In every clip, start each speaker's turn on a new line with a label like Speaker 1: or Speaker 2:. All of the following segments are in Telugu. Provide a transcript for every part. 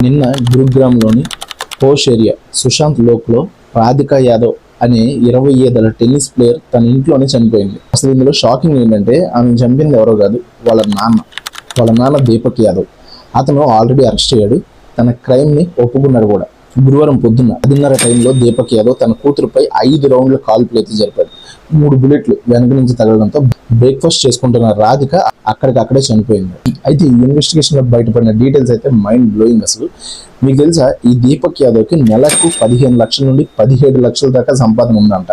Speaker 1: నిన్న గురుగ్రామ్లోని పోష్ ఏరియా సుశాంత్ లోక్లో రాధికా యాదవ్ అనే 27 ఏళ్ల టెన్నిస్ ప్లేయర్ తన ఇంట్లోనే చనిపోయింది. అసలు ఇందులో షాకింగ్ ఏంటంటే ఆమె చంపింది ఎవరో కాదు, వాళ్ళ నాన్న దీపక్ యాదవ్. అతను ఆల్రెడీ అరెస్ట్ అయ్యాడు. తన క్రైమ్ని ఒప్పుకున్నాడు కూడా. గురువారం పొద్దున్న 10:30 టైంలో దీపక్ యాదవ్ తన కూతురుపై 5 రౌండ్ల కాల్పులు అయితే జరిపాడు. 3 బుల్లెట్లు వెనక నుంచి తగలడంతో బ్రేక్ఫాస్ట్ చేసుకుంటున్న రాధిక అక్కడికక్కడే చనిపోయింది. అయితే ఈ ఇన్వెస్టిగేషన్ లో బయటపడిన డీటెయిల్స్ అయితే మైండ్ బ్లోయింగ్. అసలు మీకు తెలుసా, ఈ దీపక్ యాదవ్కి నెలకు 15 లక్షల నుండి 17 లక్షల దాకా సంపాదన ఉందంట.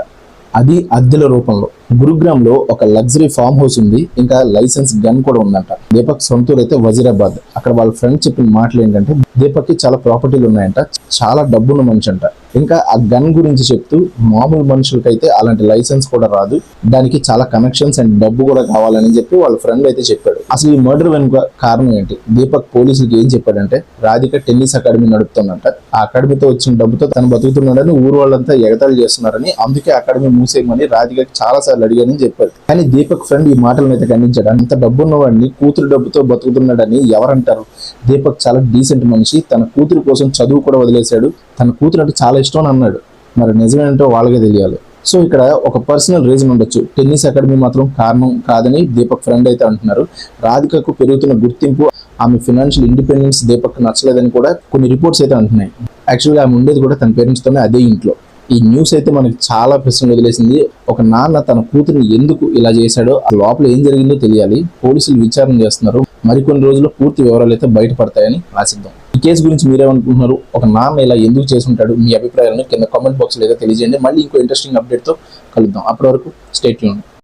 Speaker 1: అది అద్దెల రూపంలో. గురుగ్రామ్లో ఒక లగ్జరీ ఫామ్ హౌస్ ఉంది, ఇంకా లైసెన్స్ గన్ కూడా ఉందంట. దీపక్ సొంతూరు అయితే వజీరాబాద్. అక్కడ వాళ్ళ ఫ్రెండ్ చెప్పిన మాటలు ఏంటంటే దీపక్కి చాలా ప్రాపర్టీలు ఉన్నాయంట, చాలా డబ్బున్న మనిషి అంట. ఇంకా ఆ గన్ గురించి చెప్తూ మామూలు మనుషులకైతే అలాంటి లైసెన్స్ కూడా రాదు, దానికి చాలా కనెక్షన్స్ అండ్ డబ్బు కూడా కావాలని చెప్పి వాళ్ళ ఫ్రెండ్ అయితే చెప్పాడు. అసలు ఈ మర్డర్ వెనుక కారణం ఏంటి? దీపక్ పోలీసులకు ఏం చెప్పాడంటే రాధిక టెన్నిస్ అకాడమీ నడుపుతుందంట. ఆ అకాడమీతో వచ్చిన డబ్బుతో తను బతుకుతున్నాడని ఊరు వాళ్ళంతా ఎగతాళి చేస్తున్నారని, అందుకే అకాడమీ మూసేయమని రాధికకి చాలా సార్లు అడిగానని చెప్పారు. కానీ దీపక్ ఫ్రెండ్ ఈ మాటలను అయితే ఖండించాడు. అంత డబ్బున్న వాడిని కూతురు డబ్బుతో బతుకుతున్నాడని ఎవరంటారు? దీపక్ చాలా డీసెంట్ మనిషి, తన కూతురు కోసం చదువు కూడా వదిలేశాడు, తన కూతురు అంటే చాలా ఇష్టం అని అన్నాడు. మరి నిజమేంటో వాళ్ళకే తెలియాలి. సో ఇక్కడ ఒక పర్సనల్ రీజన్ ఉండొచ్చు, టెన్నిస్ అకాడమీ మాత్రం కారణం కాదని దీపక్ ఫ్రెండ్ అయితే అంటున్నారు. రాధికకు పెరుగుతున్న గుర్తింపు, ఆమె ఫినాన్షియల్ ఇండిపెండెన్స్ దీపక్ నచ్చలేదని కూడా కొన్ని రిపోర్ట్స్ అయితే అంటున్నాయి. యాక్చువల్గా ఆమె ఉండేది కూడా తన పేరెంట్స్తోనే అదే ఇంట్లో. ఈ న్యూస్ అయితే మనకి చాలా ప్రశ్నలు వదిలేసింది. ఒక నాన్న తన కూతురు ఎందుకు ఇలా చేశాడో, ఆ లోపల ఏం జరిగిందో తెలియాలి. పోలీసులు విచారణ చేస్తున్నారు. మరికొన్ని రోజుల్లో పూర్తి వివరాలు అయితే బయటపడతాయని ఆశిద్దాం. ఈ కేసు గురించి మీరేమనుకుంటున్నారు? ఒక నాన్న ఇలా ఎందుకు చేసుంటాడు? మీ అభిప్రాయాలను కింద కామెంట్ బాక్స్లో అయితే తెలియజేయండి. మళ్ళీ ఇంకో ఇంట్రెస్టింగ్ అప్డేట్తో కలుద్దాం. అప్పటి వరకు స్టే ట్యూన్డ్.